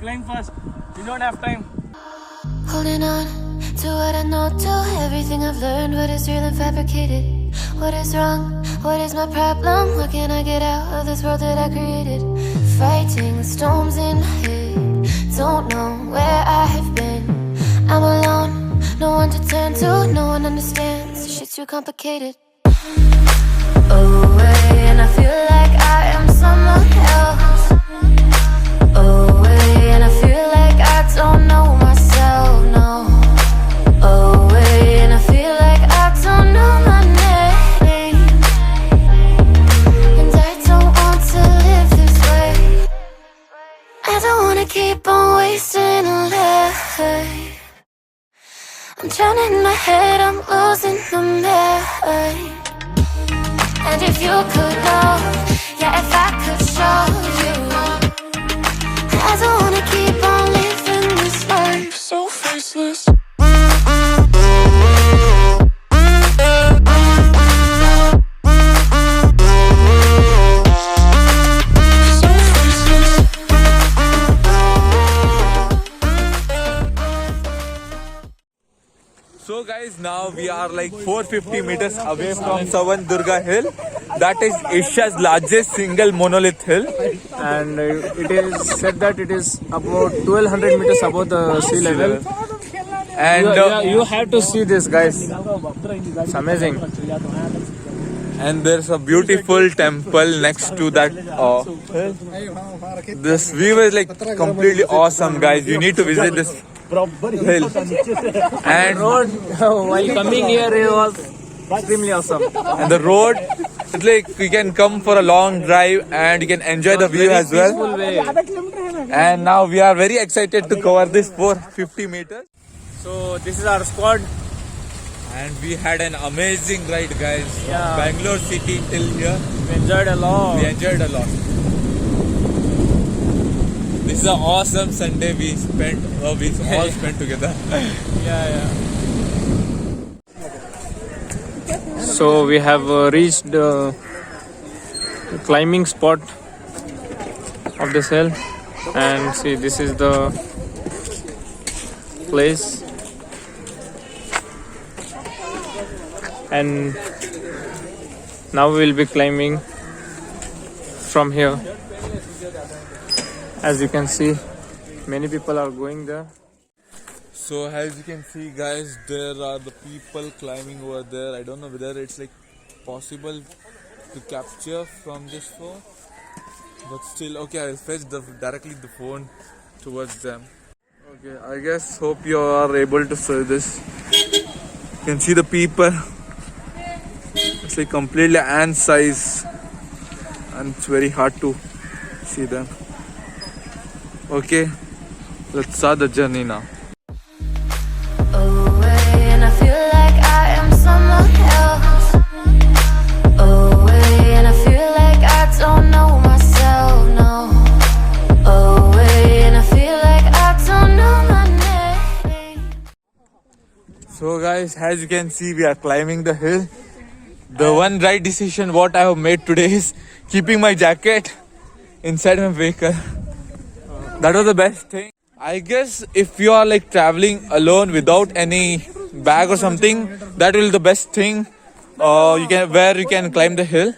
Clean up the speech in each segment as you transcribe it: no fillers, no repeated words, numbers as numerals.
Climb fast. We don't have time. Holding on to what I know, to everything I've learned. What is real and fabricated? What is wrong? What is my problem? What can I get out of this world that I created? Fighting the storms in my head. Don't know where I have been. I'm alone, no one to turn to. No one understands, this shit's too complicated. Away, and I feel like I am someone else. Away, and I feel like I don't know myself, no. Away, and I feel like I don't know my name. And I don't want to live this way. I don't wanna keep on wasting a life. I'm drowning in my head, I'm losing my mind. And if you could know, yeah, if I could show you, I don't wanna keep on living this life so faceless. So guys, now we are like 450 meters away from Savan Durga Hill. That is Asia's largest single monolith hill. And it is said that it is about 1200 meters above the sea level. And You have to see this, guys. It's amazing. and there's a beautiful temple next to that hill. This view is like completely awesome, guys. You need to visit this hill. And Road while coming here it was extremely awesome. the road, it's like you can come for a long drive and you can enjoy the view as well. Peaceful way. And now we are very excited to cover this 450 meters. So this is our squad. And we had an amazing ride, guys. Yeah. From Bangalore city till here. We enjoyed a lot. We enjoyed a lot. This is an awesome Sunday we all spent together. Yeah. So we have reached the climbing spot of this hill, and see, this is the place, and now we will be climbing from here. As you can see, many people are going there. So as you can see, guys, there are the people climbing over there. I don't know whether it's like possible to capture from this phone, but still, okay, I'll fetch directly the phone towards them. Okay, I guess hope you are able to see this. You can see the people. It's like completely ant size, and it's very hard to see them. Okay, let's start the journey now. Away, and I feel like I am someone else. Away, and I feel like I don't know myself, no. Away, and I feel like I don't know my name. So guys, as you can see, we are climbing the hill. The one right decision what I have made today is keeping my jacket inside my vehicle. That was the best thing. I guess if you are like traveling alone without any bag or something, that will be the best thing. You can climb the hill,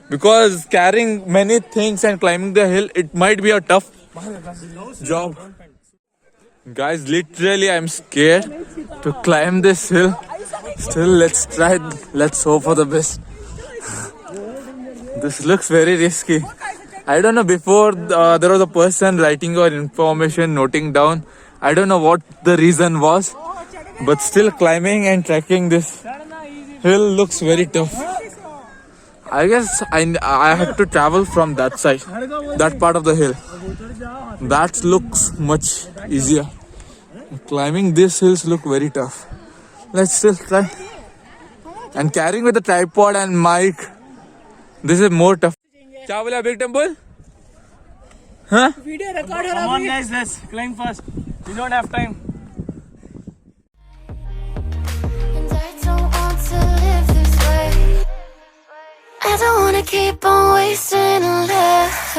because carrying many things and climbing the hill, it might be a tough job. Guys, literally I'm scared to climb this hill. Still, let's try. Let's hope for the best. This looks very risky. I don't know, before there was a person writing your information, noting down. I don't know what the reason was, but still climbing and trekking this hill looks very tough. I guess I have to travel from that side, that part of the hill. That looks much easier. Climbing these hills look very tough. Let's still try. And carrying with the tripod and mic, this is more tough. क्या बोला Big Temple? Huh? Come on guys, let's climb fast. We don't have time. And I don't want to live this way. I don't wanna keep on wasting a life.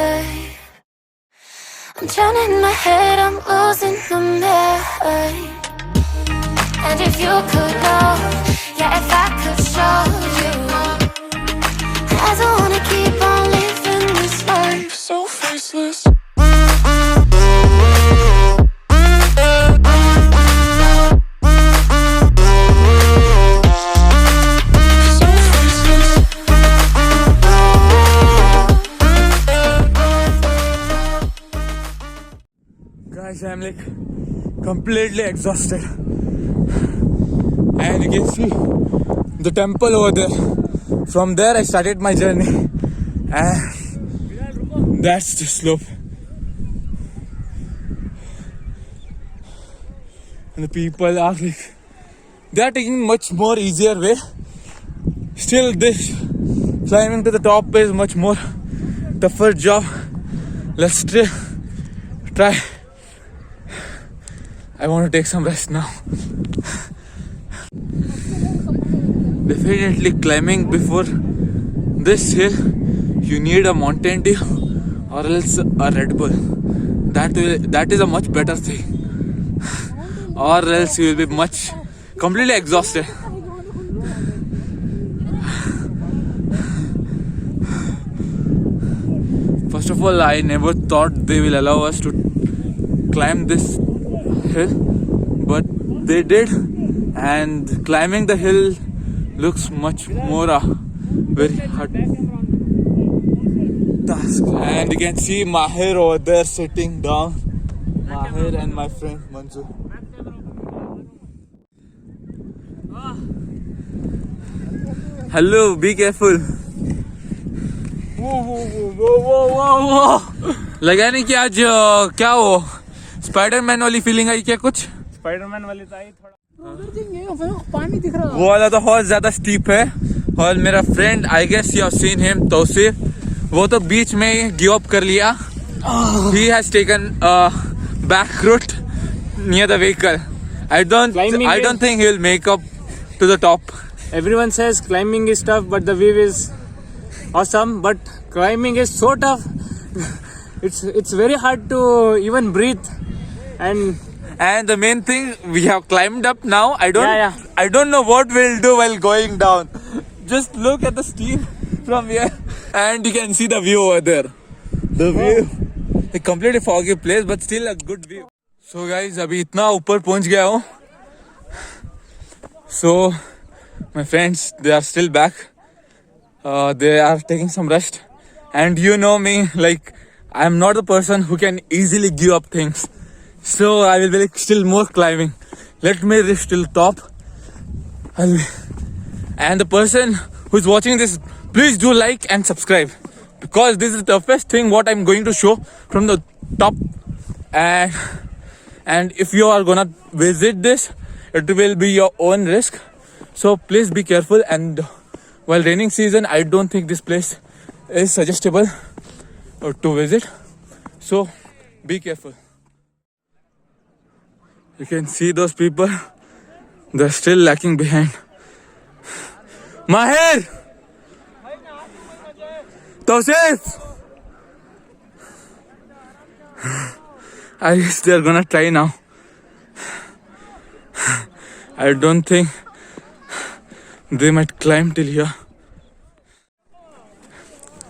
I'm drowning in my head, I'm losing the mind. And if you could know, yeah, if I could show you, I don't wanna keep on living this life so faceless. Guys, I'm like completely exhausted. And you can see the temple over there. From there I started my journey. And that's the slope. And the people are like, they are taking much more easier way. Still this climbing to the top is much more tougher job. Let's try. I want to take some rest now. Definitely climbing before this hill, you need a Mountain Dew or else a Red Bull. That is a much better thing. Or else you will be completely exhausted. First of all, I never thought they will allow us to climb this hill, but they did, and climbing the hill looks much more very hard task. And you can see Mahir over there sitting down. Mahir and my friend Manju. Hello, be careful. Whoa. लगा नहीं कि आज क्या हो Spiderman वाली feeling आई क्या कुछ? Spiderman वाली तो आई थोड़ा। पानी दिख रहा है। वो वाला तो बहुत ज्यादा स्टीप है। और मेरा friend I guess you have seen him Tauseef, वो तो बीच में गिव अप कर लिया। He has taken back route near the vehicle. I don't think he will make up to the top. Everyone says climbing is tough, but the view is awesome. But climbing is so tough. It's very hard to even breathe. And the main thing, we have climbed up now. I don't know what we'll do while going down. Just look at the steep from here, and you can see the view over there. The view, a completely foggy place, but still a good view. So guys, अभी इतना ऊपर पहुंच गया हूँ. So my friends, they are still back. They are taking some rest, and you know me, like I am not the person who can easily give up things. So I will be like still more climbing. Let me reach till top. And the person who is watching this, please do like and subscribe, because this is the toughest thing what I'm going to show from the top. And if you are gonna visit this, it will be your own risk. So please be careful. And while raining season, I don't think this place is suggestible to visit. So be careful. You can see those people, they're still lacking behind. Mahir! Tausif! I guess they're gonna try now. I don't think they might climb till here.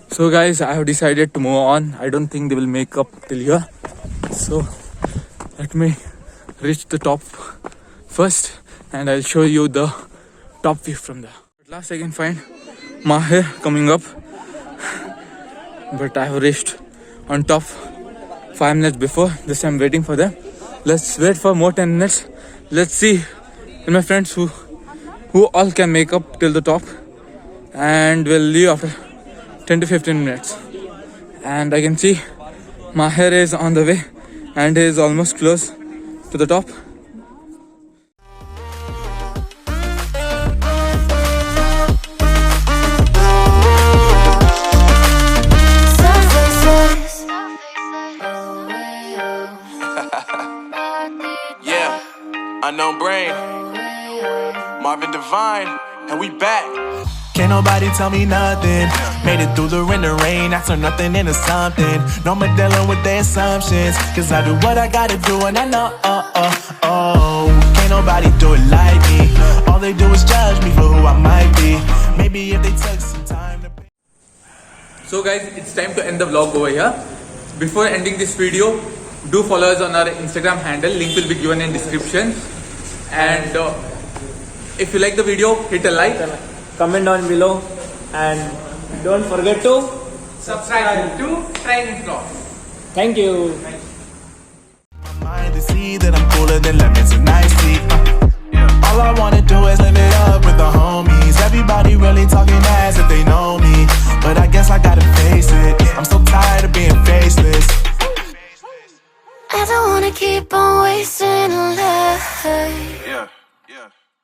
So guys, I have decided to move on. I don't think they will make up till here. So let me reach the top first, and I'll show you the top view from there. At last I can find Mahir coming up, but I have reached on top 5 minutes before. This I'm waiting for them. Let's wait for more 10 minutes. Let's see my friends who all can make up till the top, and we'll leave after 10 to 15 minutes. And I can see Maher is on the way and he is almost close to the top. Surfaces. Yeah, unknown brain, Marvin Devine, and we back. Can't nobody tell me nothing. Made it through the rain, I turned nothing into something. No more dealing with their assumptions, cause I do what I gotta do and I know, can't nobody do it like me. All they do is judge me for who I might be. Maybe if they took some time to... So guys, it's time to end the vlog over here. Before ending this video, do follow us on our Instagram handle. Link will be given in description. And if you like the video, hit a like. Comment down below and don't forget to Subscribe to Training Vlog. thank you. My mind to see that I'm cooler than lemons and iced tea. All I wanna do is live it up with the homies. Everybody really talking as if they know me, but I guess I gotta face it. I'm so tired of being faceless. I don't wanna keep on wasting a life. Yeah.